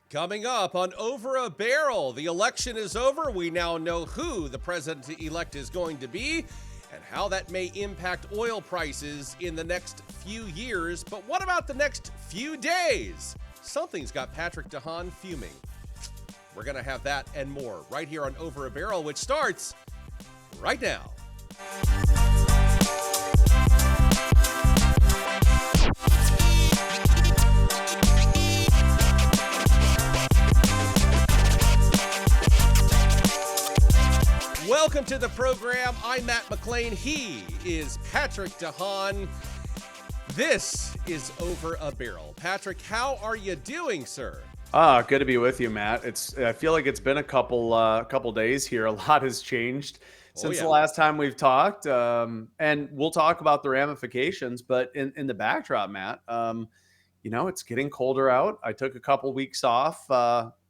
Coming up on Over a Barrel, the election is over. We now know who the president-elect is going to be and how that may impact oil prices in the next few years. But what about the next few days? Something's got Patrick DeHaan fuming. We're going to have that and more right here on Over a Barrel, which starts right now. Welcome to the program. I'm Matt McLean. He is Patrick DeHaan. This is Over a Barrel. Patrick, how are you doing, sir? Good to be with you, Matt. I feel like it's been a couple days here. A lot has changed since the last time we've talked, and we'll talk about the ramifications. But in the backdrop, Matt, it's getting colder out. I took a couple weeks off,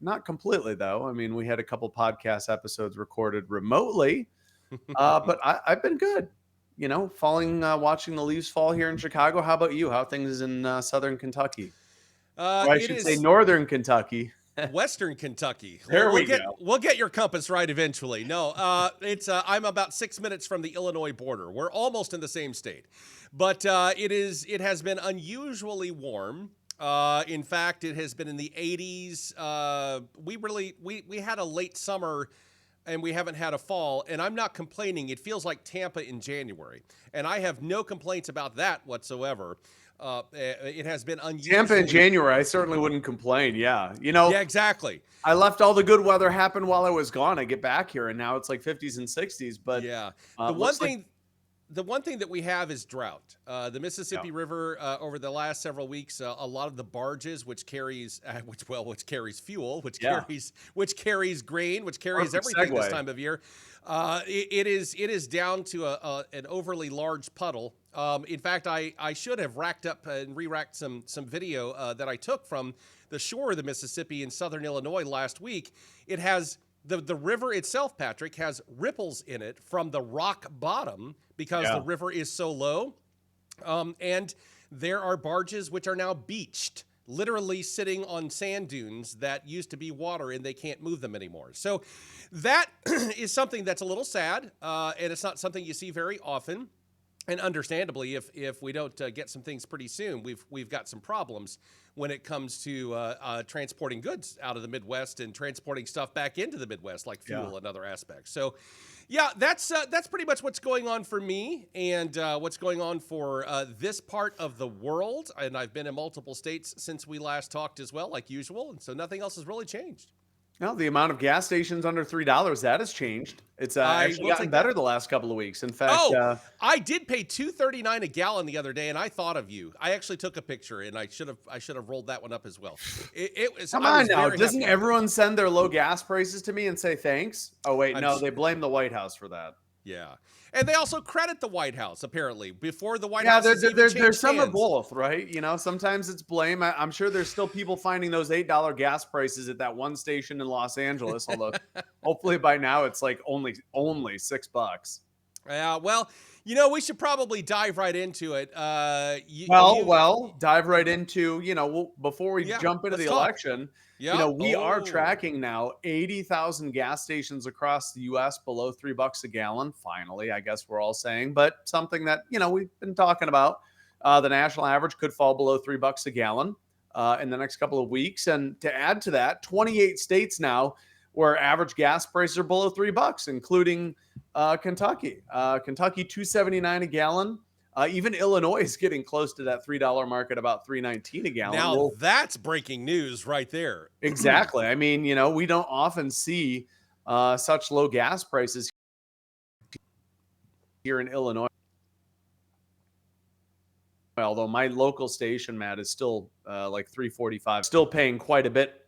not completely though. I mean, we had a couple podcast episodes recorded remotely, but I've been good. Watching the leaves fall here in Chicago. How about you? How are things in Southern Kentucky? Or I should say Northern Kentucky. Western Kentucky. There we go. We'll get your compass right eventually. No, I'm about 6 minutes from the Illinois border. We're almost in the same state, but it has been unusually warm. In fact, it has been in the 80s. We had a late summer, and we haven't had a fall. And I'm not complaining. It feels like Tampa in January, and I have no complaints about that whatsoever. It has been unusual. Tampa in January, I certainly wouldn't complain. Yeah. Yeah, exactly. I left all the good weather happen while I was gone. I get back here and now it's like 50s and 60s. But yeah, the one thing that we have is drought. The Mississippi River over the last several weeks, a lot of the barges, which carries fuel, which carries grain, which carries everything this time of year. It is down to an overly large puddle. In fact, I should have racked up and re-racked some video that I took from the shore of the Mississippi in southern Illinois last week. It has the river itself, Patrick, has ripples in it from the rock bottom because the river is so low. And there are barges which are now beached, literally sitting on sand dunes that used to be water, and they can't move them anymore. So that is something that's a little sad, and it's not something you see very often. And understandably, if we don't get some things pretty soon, we've got some problems when it comes to transporting goods out of the Midwest and transporting stuff back into the Midwest, like fuel and other aspects. So, yeah, that's pretty much what's going on for me and what's going on for this part of the world. And I've been in multiple states since we last talked as well, like usual. And so nothing else has really changed. No, the amount of gas stations under $3, that has changed. It's actually gotten better the last couple of weeks. In fact, I did pay $2.39 a gallon the other day, and I thought of you. I actually took a picture, and I should have rolled that one up as well. Come on now, doesn't everyone send their low gas prices to me and say thanks? Oh wait, no, they blame the White House for that. Yeah. And they also credit the White House, apparently, before the White House. Yeah, there's some of both, right? Sometimes it's blame. I'm sure there's still people finding those $8 gas prices at that one station in Los Angeles, although hopefully by now it's like only $6. Yeah, well, we should probably dive right into it. Dive right into, before we jump into the election. We are tracking now 80,000 gas stations across the U.S. below $3 a gallon. Finally, I guess we're all saying, but something that, we've been talking about. The national average could fall below $3 a gallon in the next couple of weeks. And to add to that, 28 states now where average gas prices are below $3, including Kentucky. Kentucky, $2.79 a gallon. Even Illinois is getting close to that $3 mark at about $3.19 a gallon. Now that's breaking news right there. Exactly. I mean, we don't often see such low gas prices here in Illinois. Although my local station, Matt, is still like $3.45. Still paying quite a bit,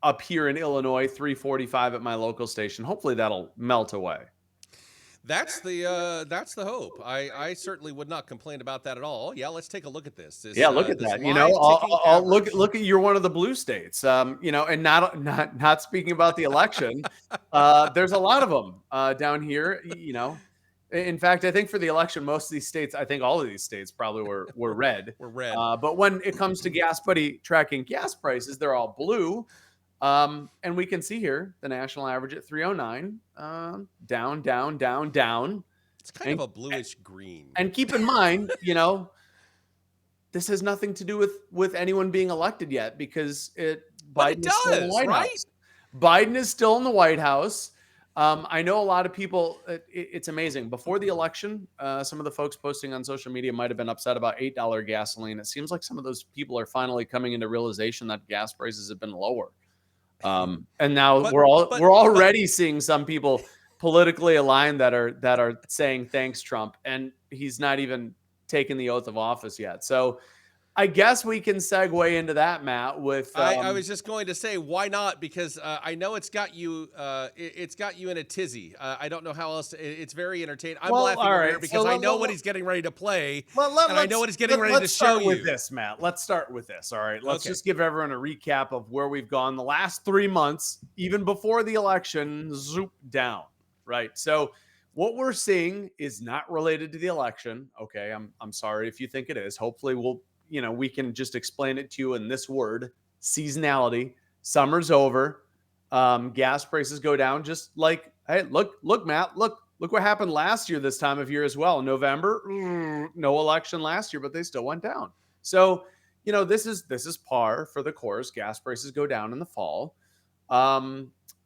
up here in Illinois, $3.45 at my local station. Hopefully that'll melt away. That's the hope. I certainly would not complain about that at all. Yeah, let's take a look at this. Look at that. I'll look at you're one of the blue states. And not speaking about the election. There's a lot of them down here. In fact, I think for the election, most of these states, I think all of these states probably were red. We're red. But when it comes to Gas Buddy tracking gas prices, they're all blue. And we can see here the national average at 309, down, down, down, down. It's kind of a bluish green. And keep in mind, this has nothing to do with anyone being elected yet, because Biden is still in the White House. Biden is still in the White House. I know a lot of people, it's amazing. Before the election, some of the folks posting on social media might have been upset about $8 gasoline. It seems like some of those people are finally coming into realization that gas prices have been lower. And now we're already seeing some people politically aligned that are saying thanks, Trump, and he's not even taken the oath of office yet. So I guess we can segue into that, Matt. With I was just going to say, why not? Because I know it's got you. It's got you in a tizzy. I don't know how else. It's very entertaining. I'm laughing here because I know what he's getting ready to play, and I know what he's getting ready to show you. With this, Matt. Let's start with this. All right. Let's just give everyone a recap of where we've gone the last 3 months, even before the election. Zoop down. Right. So what we're seeing is not related to the election. Okay. I'm sorry if you think it is. Hopefully we can just explain it to you in this word: seasonality. Summer's over. Gas prices go down, just like, hey, look, Matt, look what happened last year this time of year as well. November, no election last year, but they still went down. So, this is par for the course. Gas prices go down in the fall.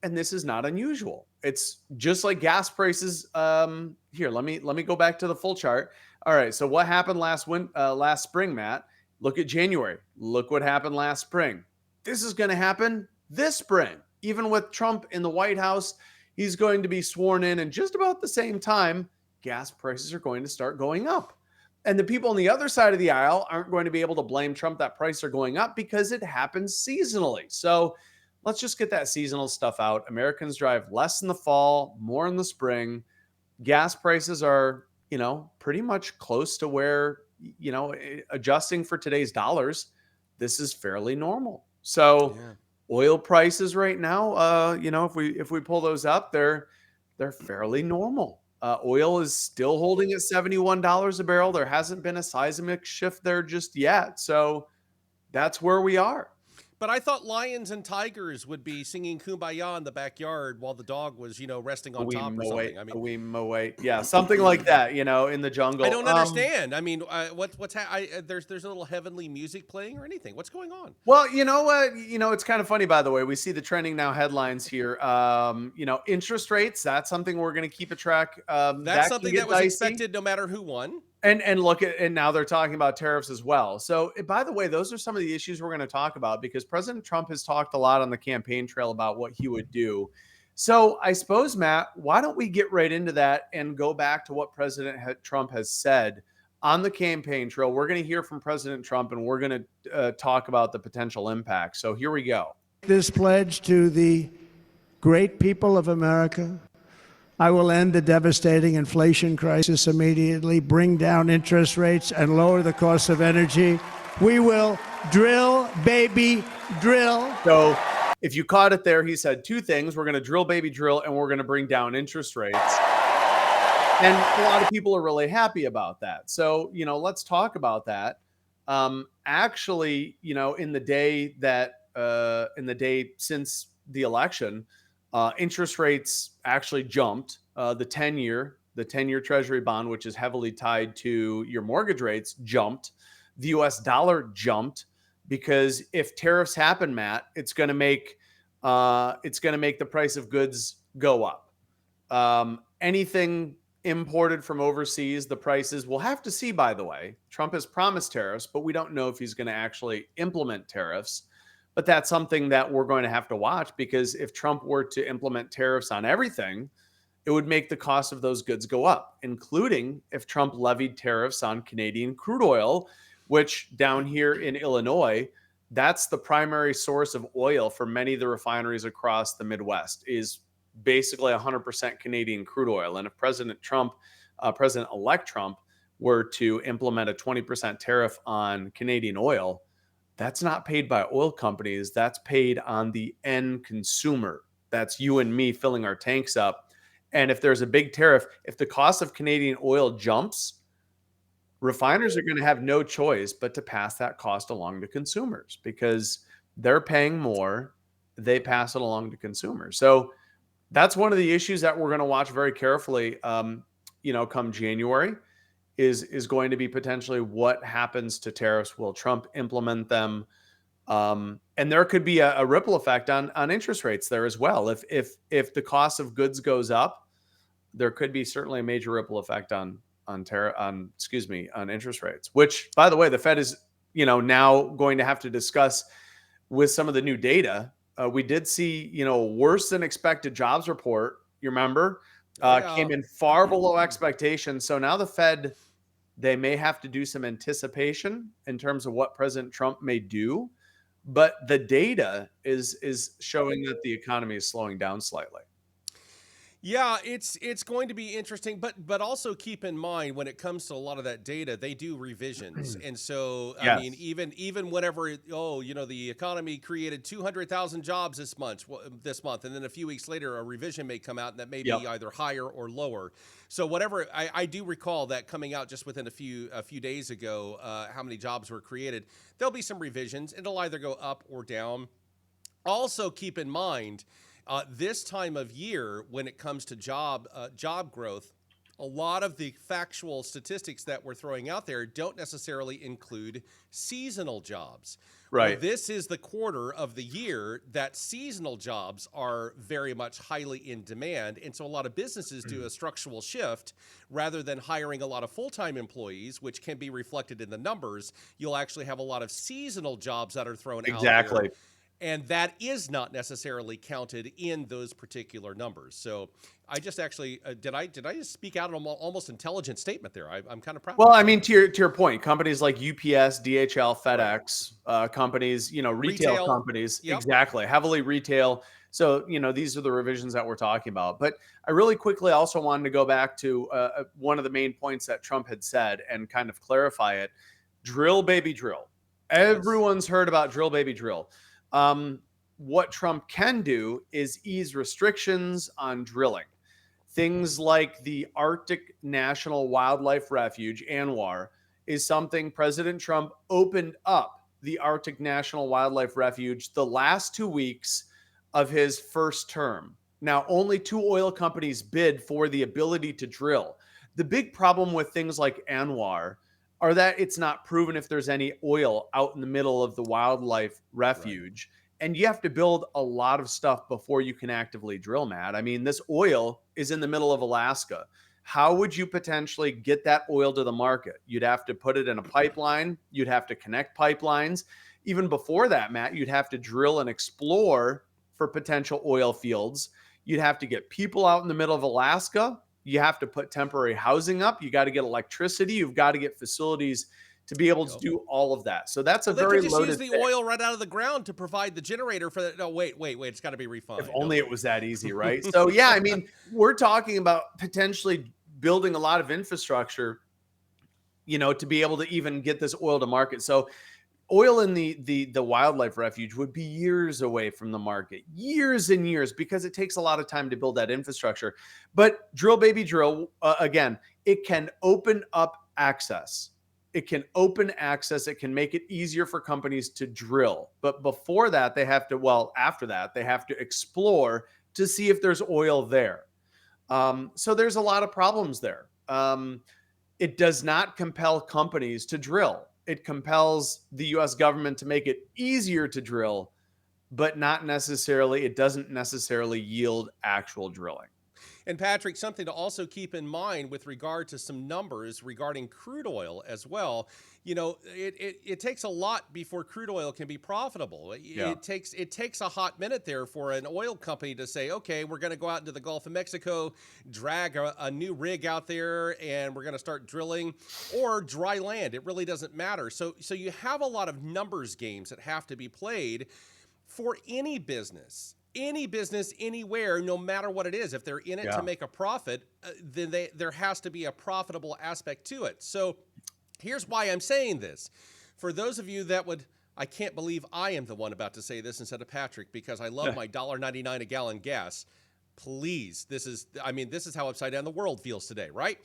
And this is not unusual. It's just like gas prices. Here, let me go back to the full chart. All right. So what happened last spring, Matt? Look at January. Look what happened last spring. This is going to happen this spring. Even with Trump in the White House, he's going to be sworn in just about the same time. Gas prices are going to start going up. And the people on the other side of the aisle aren't going to be able to blame Trump that prices are going up, because it happens seasonally. So let's just get that seasonal stuff out. Americans drive less in the fall, more in the spring. Gas prices are, pretty much close to where, adjusting for today's dollars, this is fairly normal. So oil prices right now, if we pull those up, they're fairly normal. Oil is still holding at $71 a barrel. There hasn't been a seismic shift there just yet. So that's where we are. But I thought lions and tigers would be singing "Kumbaya" in the backyard while the dog was, resting on top or something. I mean, yeah, something like that, in the jungle. I don't understand. I mean, there's a little heavenly music playing or anything. What's going on? Well, you know what? It's kind of funny, by the way. We see the trending now headlines here. Interest rates. That's something we're going to keep a track. That's something that was expected no matter who won. And now they're talking about tariffs as well. So, by the way, those are some of the issues we're going to talk about, because President Trump has talked a lot on the campaign trail about what he would do. So I suppose, Matt, why don't we get right into that and go back to what President Trump has said on the campaign trail? We're going to hear from President Trump, and we're going to talk about the potential impact. So here we go. This pledge to the great people of America. I will end the devastating inflation crisis immediately, bring down interest rates, and lower the cost of energy. We will drill, baby, drill. So if you caught it there, he said two things. We're going to drill, baby, drill, and we're going to bring down interest rates. And a lot of people are really happy about that. So, let's talk about that. Actually, in the day since the election, interest rates actually jumped. The 10-year Treasury bond, which is heavily tied to your mortgage rates, jumped. The US dollar jumped, because if tariffs happen, Matt, it's going to make the price of goods go up. Anything imported from overseas, the prices, we'll have to see, by the way. Trump has promised tariffs, but we don't know if he's going to actually implement tariffs. But that's something that we're going to have to watch, because if Trump were to implement tariffs on everything, it would make the cost of those goods go up, including if Trump levied tariffs on Canadian crude oil, which down here in Illinois, that's the primary source of oil for many of the refineries across the Midwest, is basically 100% Canadian crude oil. And if President-elect Trump were to implement a 20% tariff on Canadian oil, that's not paid by oil companies. That's paid on the end consumer. That's you and me filling our tanks up. And if there's a big tariff, if the cost of Canadian oil jumps, refiners are going to have no choice but to pass that cost along to consumers because they're paying more. They pass it along to consumers. So that's one of the issues that we're going to watch very carefully. Come January, is going to be potentially what happens to tariffs. Will Trump implement them? And there could be a ripple effect on interest rates there as well. If the cost of goods goes up, there could be certainly a major ripple effect on interest rates. Which, by the way, the Fed is now going to have to discuss with some of the new data. We did see worse than expected jobs report. You remember came in far below expectations. So now the Fed, they may have to do some anticipation in terms of what President Trump may do. But the data is showing that the economy is slowing down slightly. Yeah, it's going to be interesting, but also keep in mind when it comes to a lot of that data, they do revisions, and so I mean, even whenever the economy created 200,000 jobs this month, and then a few weeks later a revision may come out and that may be either higher or lower. So whatever, I do recall that coming out just within a few days ago, how many jobs were created. There'll be some revisions. It'll either go up or down. Also keep in mind. This time of year, when it comes to job growth, a lot of the factual statistics that we're throwing out there don't necessarily include seasonal jobs. Right. Well, this is the quarter of the year that seasonal jobs are very much highly in demand. And so a lot of businesses do a structural shift. Rather than hiring a lot of full-time employees, which can be reflected in the numbers, you'll actually have a lot of seasonal jobs that are thrown out there. And that is not necessarily counted in those particular numbers. So I just actually did I just speak out an almost intelligent statement there? I'm kind of proud. Well, I mean, to your point, companies like UPS, DHL, FedEx, companies, retail companies, exactly, heavily retail. So these are the revisions that we're talking about. But I really quickly also wanted to go back to one of the main points that Trump had said and kind of clarify it: drill, baby, drill. Everyone's heard about drill, baby, drill. What Trump can do is ease restrictions on drilling. Things like the Arctic National Wildlife Refuge, ANWR, is something President Trump opened up the Arctic National Wildlife Refuge the last 2 weeks of his first term. Now, only 2 oil companies bid for the ability to drill. The big problem with things like ANWR are that it's not proven if there's any oil out in the middle of the wildlife refuge. Right. And you have to build a lot of stuff before you can actively drill, Matt. I mean, this oil is in the middle of Alaska. How would you potentially get that oil to the market? You'd have to put it in a pipeline. You'd have to connect pipelines. Even before that, Matt, you'd have to drill and explore for potential oil fields. You'd have to get people out in the middle of Alaska. You have to put temporary housing up. You got to get electricity. You've got to get facilities to be able to do all of that. So that's a very loaded thing. They could just use the oil right out of the ground to provide the generator for that. No, wait. It's got to be refined. If only it was that easy, right? So yeah, I mean, we're talking about potentially building a lot of infrastructure, to be able to even get this oil to market. So oil in the wildlife refuge would be years away from the market, years and years, because it takes a lot of time to build that infrastructure. But drill, baby, drill, again, it can open up access. It can open access. It can make it easier for companies to drill. But before that, after that, they have to explore to see if there's oil there. So there's a lot of problems there. It does not compel companies to drill. It compels the U.S. government to make it easier to drill, but it doesn't necessarily yield actual drilling. And Patrick, something to also keep in mind with regard to some numbers regarding crude oil as well. It takes a lot before crude oil can be profitable. It takes a hot minute there for an oil company to say, okay, we're going to go out into the Gulf of Mexico, drag a new rig out there, and we're going to start drilling, or dry land. It really doesn't matter. So you have a lot of numbers games that have to be played for any business anywhere, no matter what it is. If they're in it to make a profit, then there has to be a profitable aspect to it. So here's why I'm saying this. For those of you that I can't believe I am the one about to say this instead of Patrick, because I love my $1.99 a gallon gas. Please, this is how upside down the world feels today, right?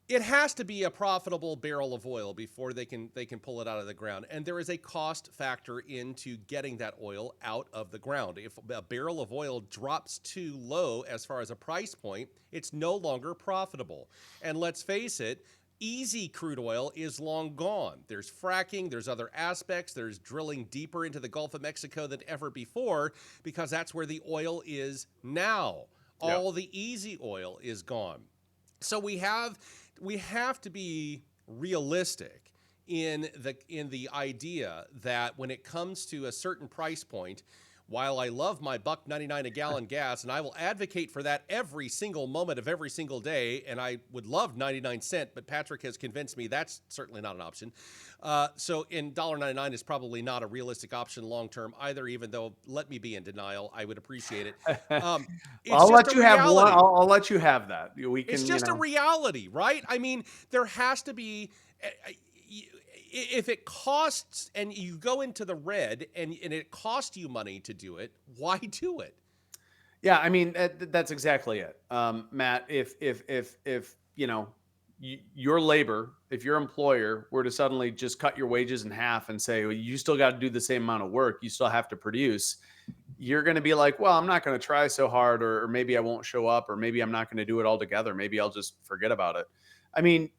It has to be a profitable barrel of oil before they can pull it out of the ground. And there is a cost factor into getting that oil out of the ground. If a barrel of oil drops too low as far as a price point, it's no longer profitable. And let's face it, easy crude oil is long gone. There's fracking, there's other aspects, there's drilling deeper into the Gulf of Mexico than ever before, because that's where the oil is now. All the easy oil is gone. So we have to be realistic in the idea that when it comes to a certain price point, while I love my $1.99 a gallon gas, and I will advocate for that every single moment of every single day, and I would love 99 cents, but Patrick has convinced me that's certainly not an option. So in $1.99 is probably not a realistic option long term either, even though, let me be in denial, I would appreciate it. I'll let you have one. I'll let you have that. It's just a reality, right? I mean, there has to be... if it costs and you go into the red and it costs you money to do it, why do it? Yeah, I mean, that's exactly it. Matt, if your labor, if your employer were to suddenly just cut your wages in half and say, well, you still got to do the same amount of work, you still have to produce, you're going to be like, well, I'm not going to try so hard, or maybe I won't show up, or maybe I'm not going to do it altogether. Maybe I'll just forget about it. I mean,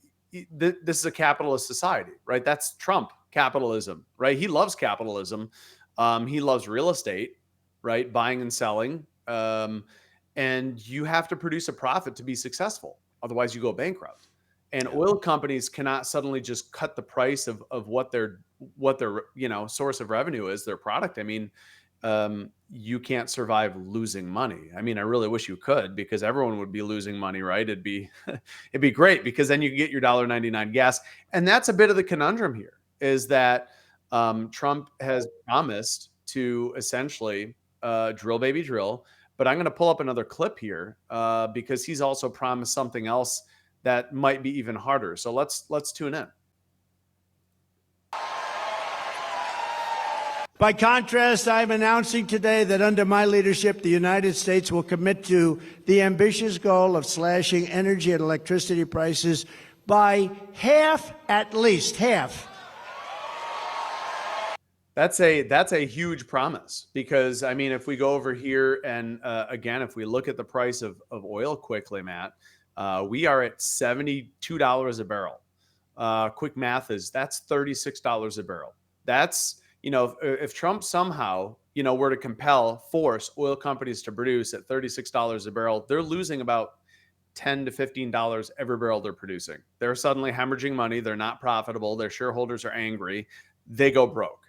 this is a capitalist society, right? That's Trump capitalism, right? He loves capitalism. He loves real estate, right? Buying and selling. And you have to produce a profit to be successful. Otherwise you go bankrupt. And oil companies cannot suddenly just cut the price of what their source of revenue is, their product. I mean, you can't survive losing money. I mean, I really wish you could, because everyone would be losing money, right? It'd be great, because then you get your $1.99 gas. And that's a bit of the conundrum here, is that Trump has promised to essentially drill, baby, drill. But I'm going to pull up another clip here because he's also promised something else that might be even harder. So let's tune in. By contrast, I'm announcing today that under my leadership, the United States will commit to the ambitious goal of slashing energy and electricity prices by half, at least half. That's a huge promise, because I mean, if we go over here and again, if we look at the price of oil quickly, Matt, we are at $72 a barrel. Quick math is that's $36 a barrel. That's, if Trump somehow, were to force oil companies to produce at $36 a barrel, they're losing about $10 to $15 every barrel they're producing. They're suddenly hemorrhaging money. They're not profitable. Their shareholders are angry. They go broke.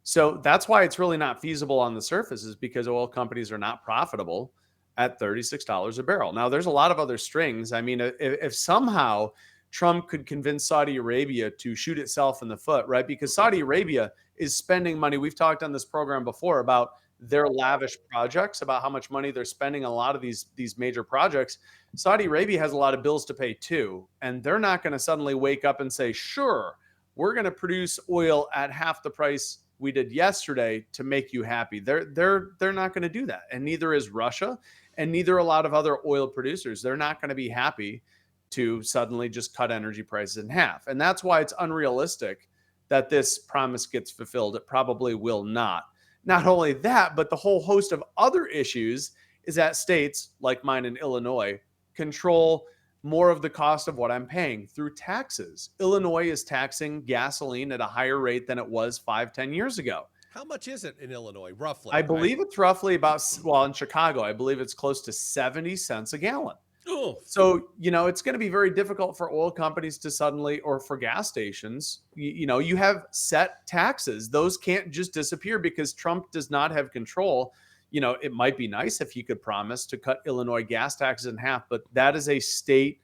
So that's why it's really not feasible on the surface, is because oil companies are not profitable at $36 a barrel. Now, there's a lot of other strings. I mean, if somehow Trump could convince Saudi Arabia to shoot itself in the foot, right? Because Saudi Arabia is spending money. We've talked on this program before about their lavish projects, about how much money they're spending on a lot of these major projects. Saudi Arabia has a lot of bills to pay too. And they're not going to suddenly wake up and say, sure, we're going to produce oil at half the price we did yesterday to make you happy. They're not going to do that. And neither is Russia, and neither a lot of other oil producers. They're not going to be happy to suddenly just cut energy prices in half. And that's why it's unrealistic that this promise gets fulfilled. It probably will not. Not only that, but the whole host of other issues is that states like mine in Illinois control more of the cost of what I'm paying through taxes. Illinois is taxing gasoline at a higher rate than it was 5-10 years ago. How much is it in Illinois, roughly? I believe it's roughly about, well, in Chicago, I believe it's close to 70 cents a gallon. Oh. So, it's going to be very difficult for oil companies to suddenly, or for gas stations, you have set taxes. Those can't just disappear because Trump does not have control. It might be nice if he could promise to cut Illinois gas taxes in half, but that is a state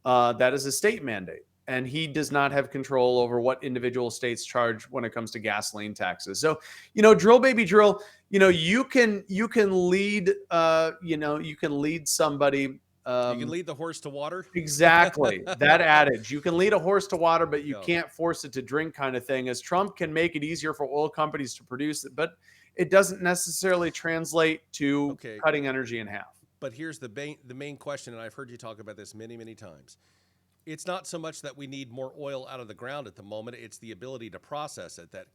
mandate. And he does not have control over what individual states charge when it comes to gasoline taxes. So, drill, baby, drill, you can lead, you can lead somebody. You can lead the horse to water. Exactly. That adage, you can lead a horse to water, but you can't force it to drink, kind of thing. As Trump can make it easier for oil companies to produce it, but it doesn't necessarily translate to cutting energy in half. But here's the main question, and I've heard you talk about this many, many times. It's not so much that we need more oil out of the ground at the moment; it's the ability to process it that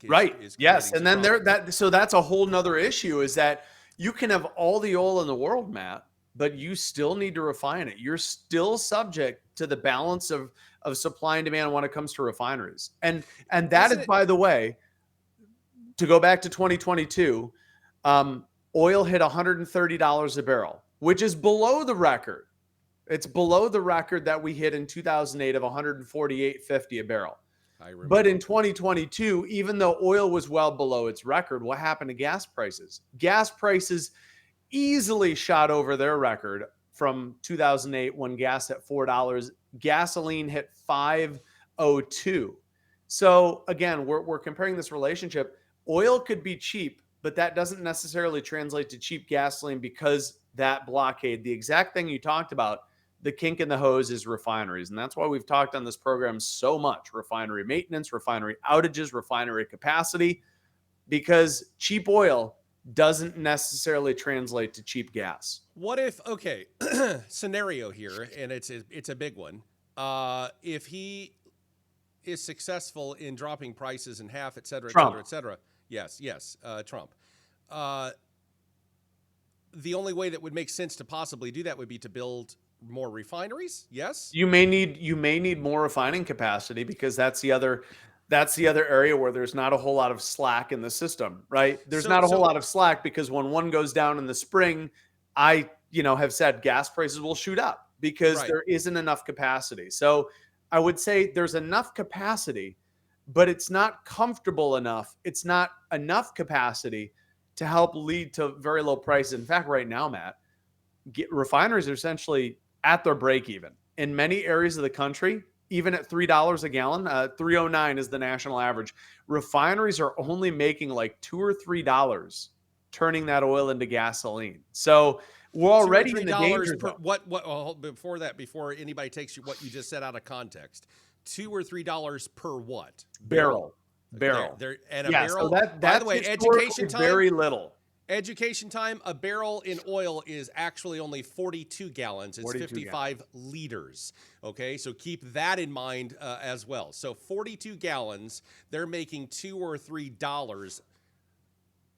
is Yes, and then problem. so that's a whole nother issue, is that you can have all the oil in the world, Matt, but you still need to refine it. You're still subject to the balance of supply and demand when it comes to refineries. And that is, by the way, to go back to 2022, oil hit $130 a barrel, which is below the record. It's below the record that we hit in 2008 of 148.50 a barrel. But in 2022, even though oil was well below its record, what happened to gas prices? Gas prices easily shot over their record from 2008 when gas hit $4. Gasoline hit $5.02. So again, we're comparing this relationship. Oil could be cheap, but that doesn't necessarily translate to cheap gasoline, because that blockade, the exact thing you talked about, the kink in the hose is refineries. And that's why we've talked on this program so much: refinery maintenance, refinery outages, refinery capacity, because cheap oil doesn't necessarily translate to cheap gas. What if, okay, scenario here, and it's a big one. If he is successful in dropping prices in half, et cetera, et cetera, et cetera. Yes, Trump. The only way that would make sense to possibly do that would be to build more refineries. Yes, you may need more refining capacity, because that's the other area where there's not a whole lot of slack in the system, right? There's not a whole lot of slack, because when one goes down in the spring, I have said gas prices will shoot up because there isn't enough capacity. So I would say there's enough capacity, but it's not comfortable enough. It's not enough capacity to help lead to very low prices. In fact, right now, Matt, refineries are essentially at their break even in many areas of the country. Even at $3 a gallon, 3.09 is the national average. Refineries are only making like $2 or $3 turning that oil into gasoline. So we're already in the danger zone. Before anybody takes what you just said out of context, $2 or $3 per what? Barrel. Barrel. So by the way, education time, very little. Education time, a barrel in oil is actually only 42 gallons. It's 55 liters. Okay, so keep that in mind as well. So 42 gallons, they're making $2 or $3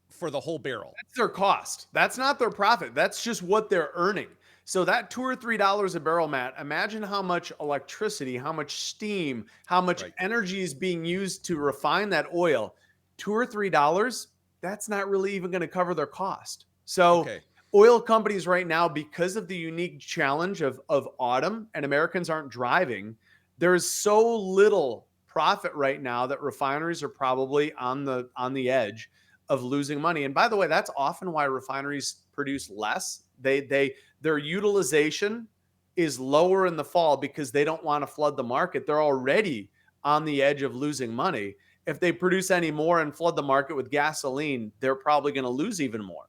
for the whole barrel. That's their cost. That's not their profit. That's just what they're earning. So that $2 or $3 a barrel, Matt, imagine how much electricity, how much steam, how much energy is being used to refine that oil. $2 or $3, that's not really even going to cover their cost. So oil companies right now, because of the unique challenge of autumn and Americans aren't driving, there's so little profit right now that refineries are probably on the edge of losing money. And by the way, that's often why refineries produce less. Their utilization is lower in the fall because they don't want to flood the market. They're already on the edge of losing money. If they produce any more and flood the market with gasoline, they're probably going to lose even more.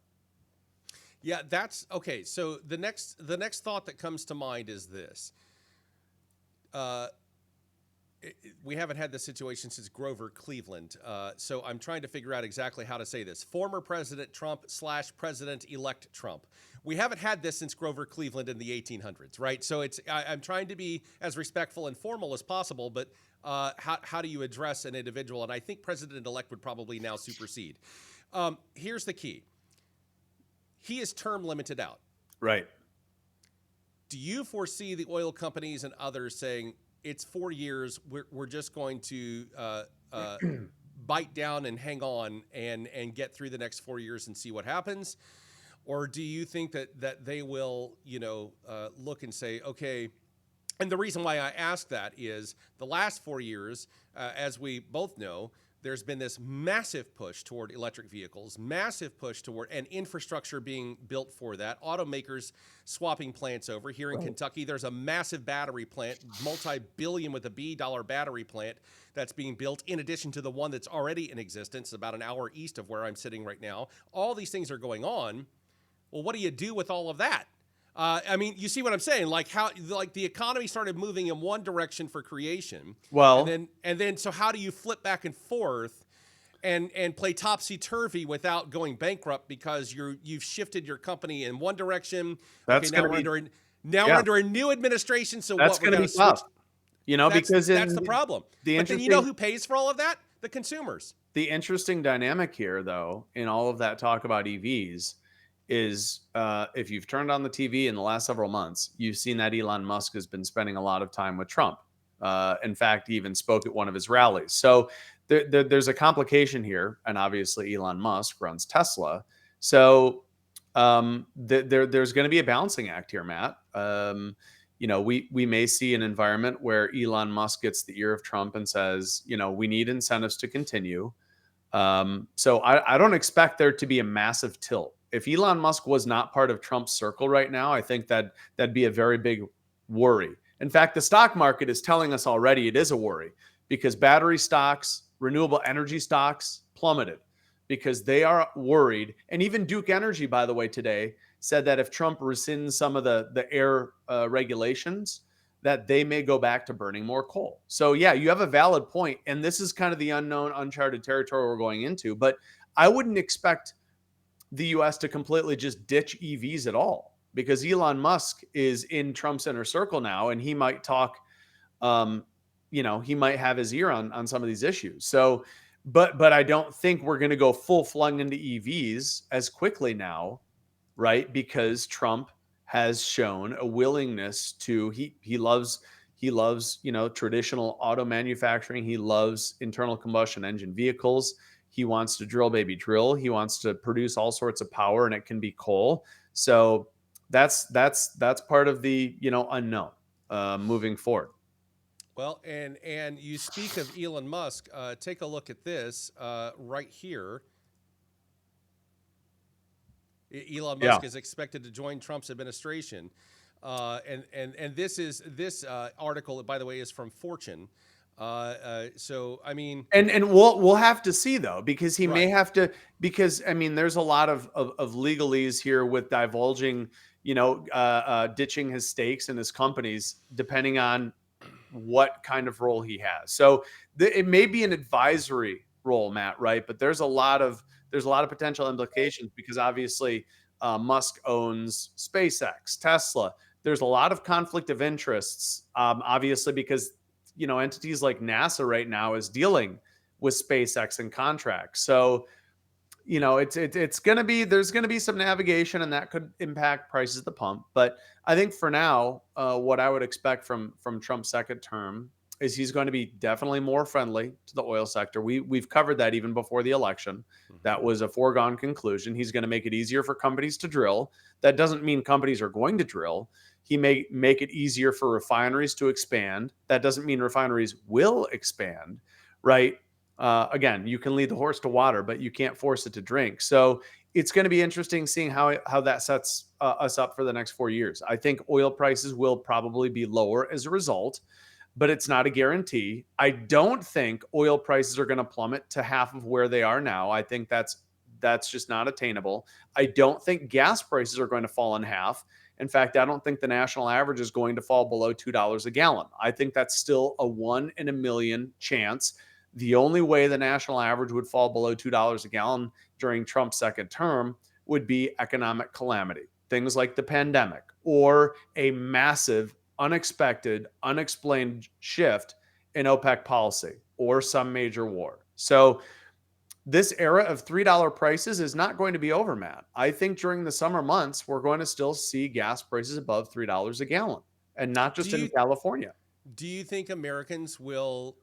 Yeah, that's okay. So the next thought that comes to mind is this. We haven't had this situation since Grover Cleveland. So I'm trying to figure out exactly how to say this. Former President Trump / President-elect Trump. We haven't had this since Grover Cleveland in the 1800s, right? So I'm trying to be as respectful and formal as possible, but how do you address an individual? And I think President-elect would probably now supersede. Here's the key. He is term limited out. Right. Do you foresee the oil companies and others saying, it's 4 years, we're just going to bite down and hang on and get through the next 4 years and see what happens? Or do you think that they will, look and say, okay, and the reason why I ask that is the last 4 years, as we both know, there's been this massive push toward electric vehicles, massive push toward and infrastructure being built for that. Automakers swapping plants over. Here in Kentucky, there's a massive battery plant, multi-billion with a B dollar battery plant that's being built in addition to the one that's already in existence about an hour east of where I'm sitting right now. All these things are going on. Well, what do you do with all of that? I mean, you see what I'm saying? Like the economy started moving in one direction for creation. Well, and then so how do you flip back and forth? and play topsy turvy without going bankrupt because you've shifted your company in one direction. Okay, That's going to be now we're yeah. under a new administration. So That's what? We going to got be to switch. tough, because That's in the problem. the But then you know interesting who pays for all of that? The consumers. the interesting dynamic here, though, in all of that talk about EVs is if you've turned on the TV in the last several months, you've seen that Elon Musk has been spending a lot of time with Trump. In fact, he even spoke at one of his rallies. So there's a complication here. And obviously, Elon Musk runs Tesla. So there's going to be a balancing act here, Matt. We may see an environment where Elon Musk gets the ear of Trump and says, we need incentives to continue. So I don't expect there to be a massive tilt. If Elon Musk was not part of Trump's circle right now, I think that'd be a very big worry. In fact, the stock market is telling us already it is a worry because battery stocks, renewable energy stocks plummeted because they are worried. And even Duke Energy, by the way, today said that if Trump rescinds some of the air regulations, that they may go back to burning more coal. So yeah, you have a valid point. And this is kind of the unknown, uncharted territory we're going into. But I wouldn't expect the US to completely just ditch EVs at all because Elon Musk is in Trump's inner circle now, and he might talk, he might have his ear on some of these issues. So, but I don't think we're going to go full flung into EVs as quickly now, right? Because Trump has shown a willingness to he loves traditional auto manufacturing. He loves internal combustion engine vehicles. He wants to drill baby drill. He wants to produce all sorts of power, and it can be coal. So that's part of the unknown moving forward. Well, and you speak of Elon Musk. Take a look at this right here. Elon Musk is expected to join Trump's administration, and this article, by the way, is from Fortune. So I mean, and we'll have to see though, because he may have to, because I mean, there's a lot of legalese here with divulging, ditching his stakes in his companies, depending on what kind of role he has. So it may be an advisory role, Matt, right? But there's a lot of potential implications because obviously Musk owns SpaceX, Tesla. There's a lot of conflict of interests, obviously, because entities like NASA right now is dealing with SpaceX and contracts. So it's going to be, there's going to be some navigation, and that could impact prices at the pump. But I think for now, what I would expect from Trump's second term is he's going to be definitely more friendly to the oil sector. We've covered that even before the election. That was a foregone conclusion. He's going to make it easier for companies to drill. That doesn't mean companies are going to drill. He may make it easier for refineries to expand. That doesn't mean refineries will expand, right? Again, you can lead the horse to water, but you can't force it to drink. So it's going to be interesting seeing how that sets us up for the next 4 years. I think oil prices will probably be lower as a result, but it's not a guarantee. I don't think oil prices are going to plummet to half of where they are now. I think that's just not attainable. I don't think gas prices are going to fall in half. In fact, I don't think the national average is going to fall below $2 a gallon. I think that's still a 1 in a million chance. The only way the national average would fall below $2 a gallon during Trump's second term would be economic calamity, things like the pandemic or a massive, unexpected, unexplained shift in OPEC policy or some major war. So this era of $3 prices is not going to be over, Matt. I think during the summer months, we're going to still see gas prices above $3 a gallon, and not just in California. Do you think Americans will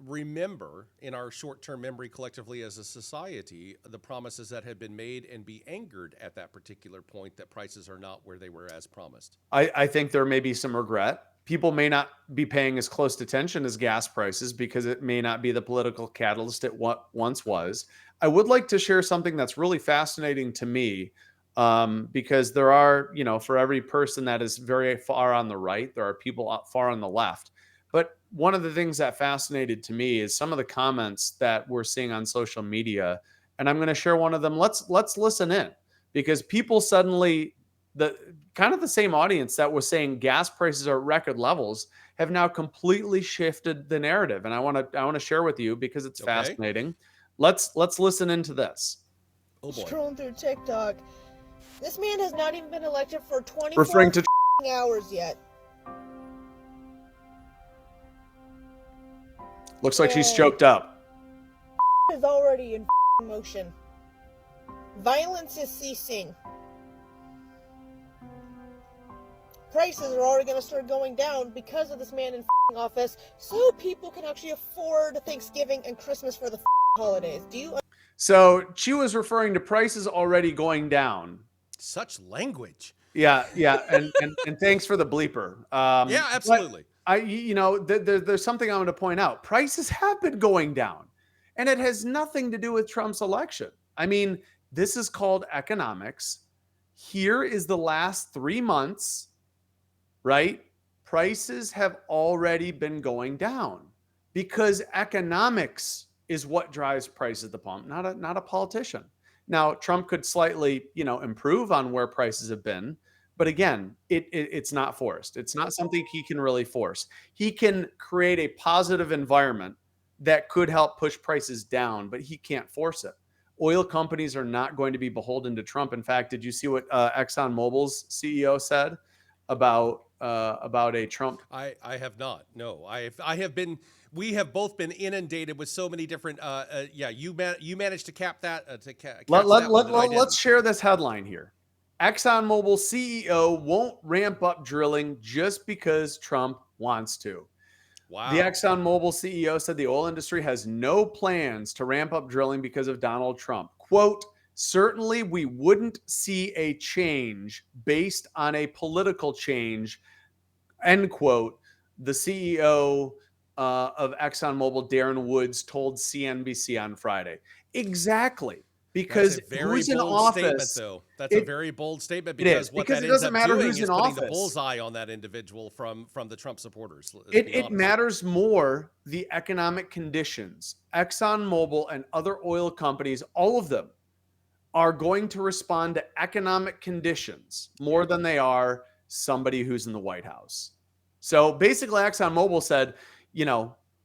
remember in our short-term memory collectively as a society the promises that had been made and be angered at that particular point that prices are not where they were as promised? I think there may be some regret. People may not be paying as close attention as gas prices because it may not be the political catalyst it once was. I would like to share something that's really fascinating to me, because there are, for every person that is very far on the right, there are people far on the left. But one of the things that fascinated to me is some of the comments that we're seeing on social media, and I'm going to share one of them. Let's listen in, because people suddenly the kind of the same audience that was saying gas prices are at record levels have now completely shifted the narrative. And I want to share with you because it's fascinating. Let's listen into this. Oh boy. Scrolling through TikTok. This man has not even been elected for 24 hours yet. Looks like she's choked up. Is already in motion. Violence is ceasing. Prices are already going to start going down because of this man in office, so people can actually afford Thanksgiving and Christmas for the holidays. Do you? So she was referring to prices already going down. Such language. Yeah, and thanks for the bleeper. Yeah, absolutely. There's something I'm going to point out. Prices have been going down, and it has nothing to do with Trump's election. I mean, this is called economics. Here is the last 3 months, right? Prices have already been going down because economics is what drives prices at the pump, not a politician. Now, Trump could slightly, improve on where prices have been. But again, it's not forced. It's not something he can really force. He can create a positive environment that could help push prices down, but he can't force it. Oil companies are not going to be beholden to Trump. In fact, did you see what ExxonMobil's CEO said about a Trump? I have not. No, I have been. We have both been inundated with so many different. You managed to cap that. Let's share this headline here. ExxonMobil CEO won't ramp up drilling just because Trump wants to. Wow. The ExxonMobil CEO said the oil industry has no plans to ramp up drilling because of Donald Trump. Quote, certainly we wouldn't see a change based on a political change, end quote. The CEO of ExxonMobil, Darren Woods, told CNBC on Friday. Exactly. Because who's in office, though. That's a very bold statement because what that ends up doing is putting the bullseye on that individual from the Trump supporters. It matters more the economic conditions. ExxonMobil and other oil companies, all of them, are going to respond to economic conditions more than they are somebody who's in the White House. So basically, ExxonMobil said,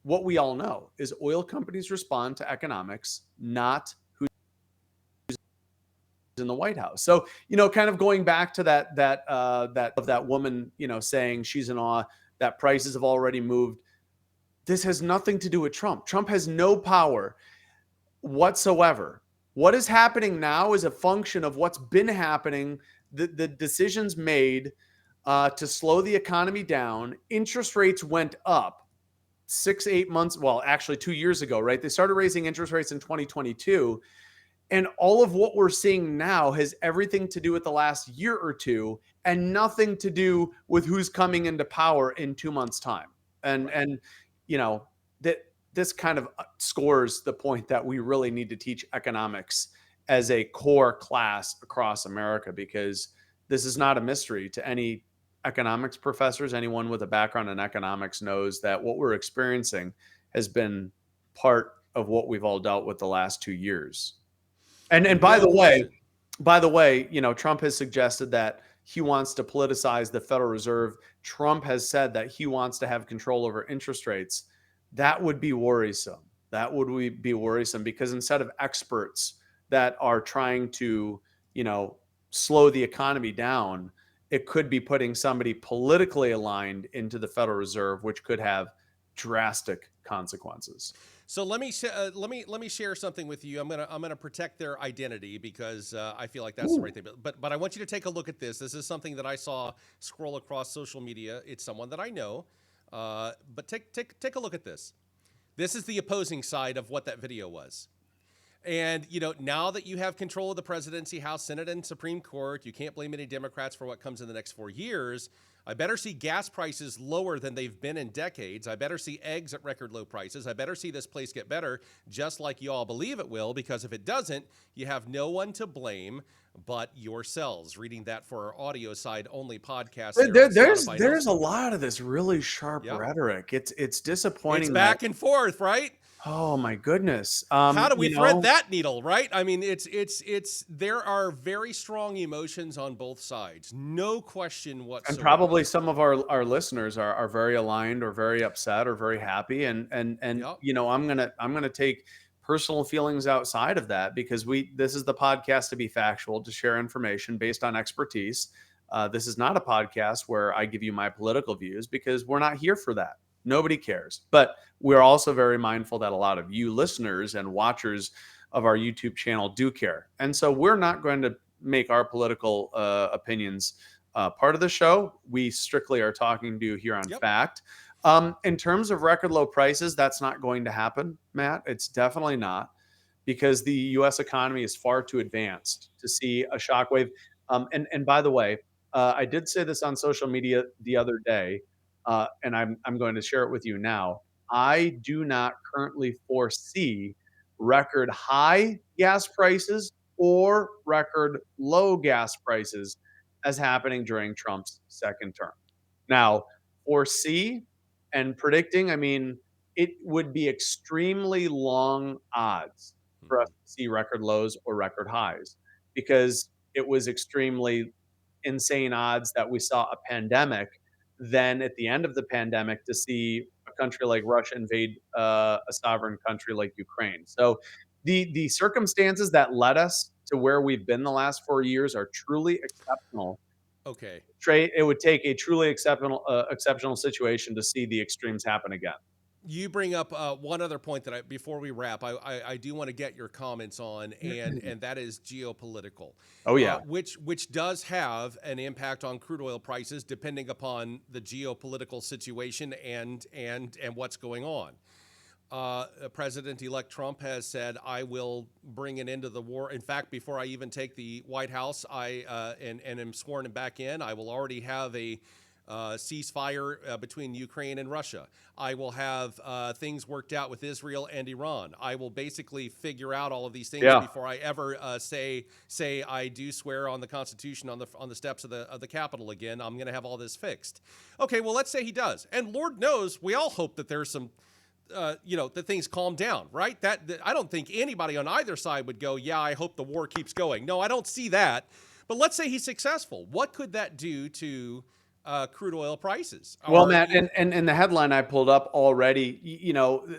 what we all know is oil companies respond to economics, not in the White House. So, kind of going back to that woman, saying she's in awe that prices have already moved. This has nothing to do with Trump. Trump has no power whatsoever. What is happening now is a function of what's been happening, the decisions made to slow the economy down. Interest rates went up 6-8 months. Well, actually 2 years ago, right? They started raising interest rates in 2022. And all of what we're seeing now has everything to do with the last year or two and nothing to do with who's coming into power in 2 months' time. And that this kind of scores the point that we really need to teach economics as a core class across America, because this is not a mystery to any economics professors. Anyone with a background in economics knows that what we're experiencing has been part of what we've all dealt with the last 2 years. And by the way, Trump has suggested that he wants to politicize the Federal Reserve. Trump has said that he wants to have control over interest rates. That would be worrisome. That would be worrisome because instead of experts that are trying to, slow the economy down, it could be putting somebody politically aligned into the Federal Reserve, which could have drastic consequences. So let me share something with you. I'm gonna protect their identity because I feel like that's the right thing. But I want you to take a look at this. This is something that I saw scroll across social media. It's someone that I know. But take a look at this. This is the opposing side of what that video was. And, now that you have control of the presidency, House, Senate, and Supreme Court, you can't blame any Democrats for what comes in the next 4 years. I better see gas prices lower than they've been in decades. I better see eggs at record low prices. I better see this place get better, just like you all believe it will, because if it doesn't, you have no one to blame but yourselves. Reading that for our audio side only podcast. There's a lot of this really sharp rhetoric. It's disappointing. It's back and forth, right? Oh my goodness. How do we thread that needle, right? I mean, there are very strong emotions on both sides. No question And whatsoever. probably some of our listeners are very aligned or very upset or very happy. And Yep. I'm gonna take personal feelings outside of that, because this is the podcast to be factual, to share information based on expertise. This is not a podcast where I give you my political views, because we're not here for that. Nobody cares. But we're also very mindful that a lot of you listeners and watchers of our YouTube channel do care. And so we're not going to make our political opinions part of the show. We strictly are talking to you here on fact. In terms of record low prices, that's not going to happen, Matt. It's definitely not, because the U.S. economy is far too advanced to see a shockwave. And by the way, I did say this on social media the other day, and I'm going to share it with you now. I do not currently foresee record high gas prices or record low gas prices as happening during Trump's second term. Now, foresee and predicting, I mean, it would be extremely long odds for us to see record lows or record highs, because it was extremely insane odds that we saw a pandemic. Then at the end of the pandemic, to see a country like Russia invade a sovereign country like Ukraine. So the circumstances that led us to where we've been the last 4 years are truly exceptional. Okay. It would take a truly exceptional situation to see the extremes happen again. You bring up one other point that before we wrap, I do want to get your comments on, and that is geopolitical. Oh yeah, which does have an impact on crude oil prices, depending upon the geopolitical situation and what's going on. President-elect Trump has said, "I will bring an end to the war. In fact, before I even take the White House, and am sworn back in, I will already have a ceasefire between Ukraine and Russia. I will have things worked out with Israel and Iran. I will basically figure out all of these things before I ever say I do swear on the Constitution on the steps of the Capitol again. I'm going to have all this fixed." Okay, well, let's say he does, and Lord knows we all hope that there's some. That things calm down, right? That I don't think anybody on either side would go, "Yeah, I hope the war keeps going." No, I don't see that. But let's say he's successful. What could that do to crude oil prices? Well, Matt, and the headline I pulled up already,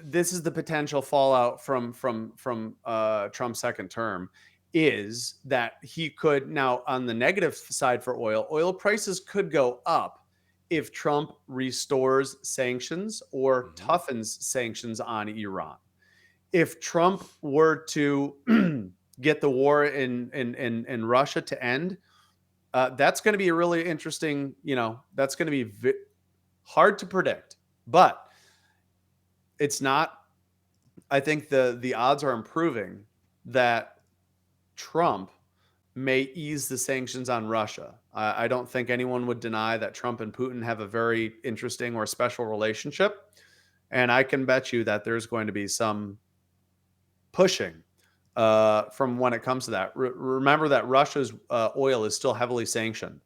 this is the potential fallout from Trump's second term, is that he could now, on the negative side for oil prices could go up if Trump restores sanctions or toughens sanctions on Iran. If Trump were to get the war in Russia to end, that's going to be a really interesting, that's going to be hard to predict, but it's not. I think the odds are improving that Trump may ease the sanctions on Russia. I don't think anyone would deny that Trump and Putin have a very interesting or special relationship. And I can bet you that there's going to be some pushing from when it comes to that. Remember that Russia's oil is still heavily sanctioned.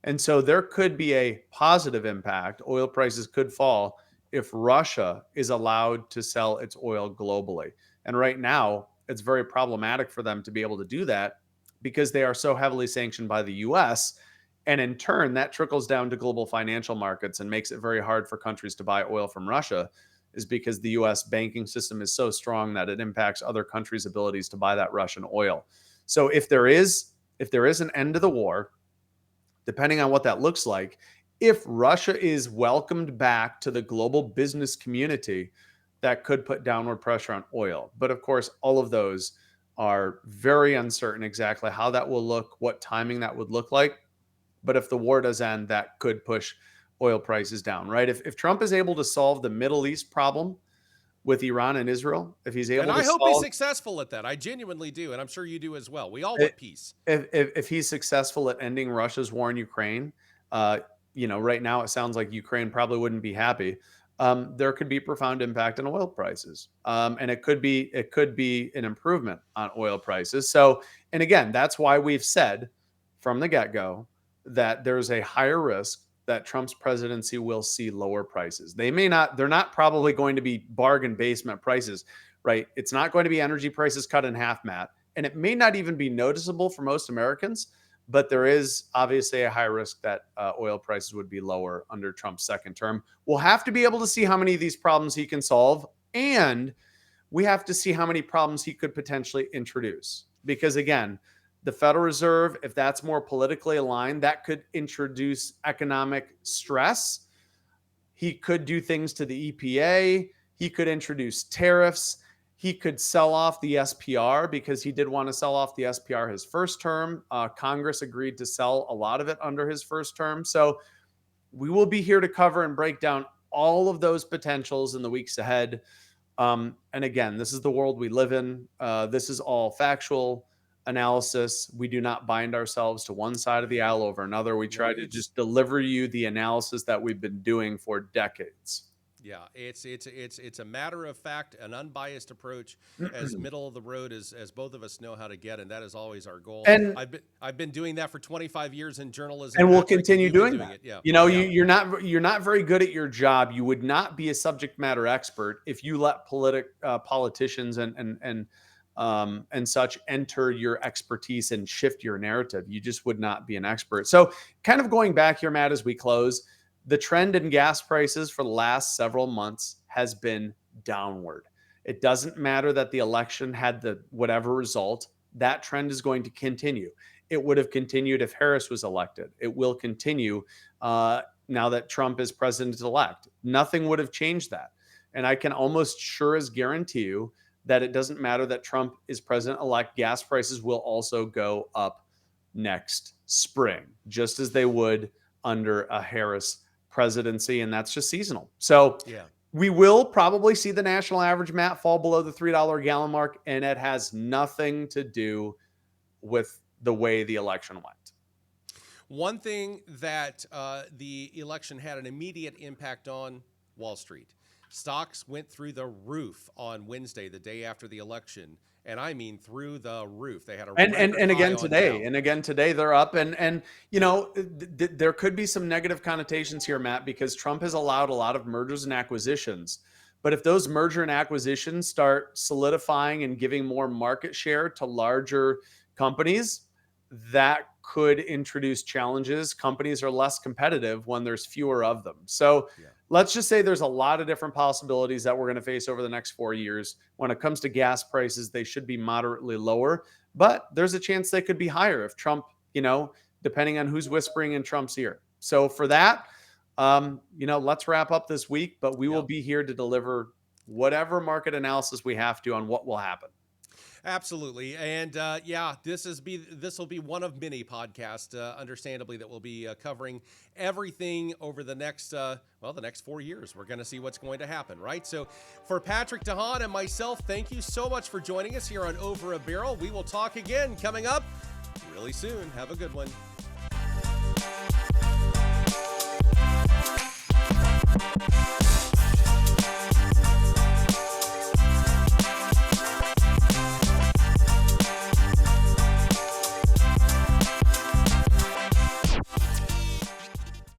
And so there could be a positive impact. Oil prices could fall if Russia is allowed to sell its oil globally. And right now, it's very problematic for them to be able to do that, because they are so heavily sanctioned by the US. And in turn, that trickles down to global financial markets and makes it very hard for countries to buy oil from Russia, is because the US banking system is so strong that it impacts other countries' abilities to buy that Russian oil. So if there is an end to the war, depending on what that looks like, if Russia is welcomed back to the global business community, that could put downward pressure on oil. But of course, all of those are very uncertain exactly how that will look, what timing that would look like. But if the war does end, that could push oil prices down, right? If Trump is able to solve the Middle East problem with Iran and Israel, if he's able and I to hope solve, he's successful at that. I genuinely do, and I'm sure you do as well. We all want peace. If he's successful at ending Russia's war in Ukraine, right now it sounds like Ukraine probably wouldn't be happy. There could be profound impact on oil prices, and it could be an improvement on oil prices. So, and again, that's why we've said from the get-go that there's a higher risk that Trump's presidency will see lower prices. They're not probably going to be bargain basement prices, right? It's not going to be energy prices cut in half, Matt. And it may not even be noticeable for most Americans, but there is obviously a high risk that oil prices would be lower under Trump's second term. We'll have to be able to see how many of these problems he can solve, and we have to see how many problems he could potentially introduce. Because again, the Federal Reserve, if that's more politically aligned, that could introduce economic stress. He could do things to the EPA. He could introduce tariffs. He could sell off the SPR because he did want to sell off the SPR his first term. Congress agreed to sell a lot of it under his first term. So we will be here to cover and break down all of those potentials in the weeks ahead. And again, this is the world we live in. This is all factual analysis. We do not bind ourselves to one side of the aisle over another. We try to just deliver you the analysis that we've been doing for decades. Yeah, it's a matter of fact, an unbiased approach, as middle of the road as both of us know how to get, and that is always our goal. And I've been doing that for 25 years in journalism, and we'll continue doing that. It. Yeah. You know, you're not very good at your job. You would not be a subject matter expert if you let politicians and such enter your expertise and shift your narrative. You just would not be an expert. So, kind of going back here, Matt, as we close. The trend in gas prices for the last several months has been downward. It doesn't matter that the election had the whatever result, that trend is going to continue. It would have continued if Harris was elected. It will continue now that Trump is president-elect. Nothing would have changed that. And I can almost sure as guarantee you that it doesn't matter that Trump is president-elect, gas prices will also go up next spring, just as they would under a Harris presidency, and that's just seasonal. So we will probably see the national average, Matt, fall below the $3 a gallon mark, and it has nothing to do with the way the election went. One thing that the election had an immediate impact on: Wall Street. Stocks went through the roof on Wednesday, the day after the election. And I mean through the roof. They had a and again today they're up, and you know there could be some negative connotations here, Matt, because Trump has allowed a lot of mergers and acquisitions. But if those merger and acquisitions start solidifying and giving more market share to larger companies, that could introduce challenges. Companies are less competitive when there's fewer of them. So let's just say there's a lot of different possibilities that we're going to face over the next 4 years. When it comes to gas prices, they should be moderately lower, but there's a chance they could be higher if Trump, depending on who's whispering in Trump's ear. So for that, let's wrap up this week, but we will be here to deliver whatever market analysis we have to on what will happen. Absolutely. And this will be one of many podcasts, understandably, that will be covering everything over the next 4 years. We're going to see what's going to happen, right? So for Patrick DeHaan and myself, thank you so much for joining us here on Over a Barrel. We will talk again coming up really soon. Have a good one.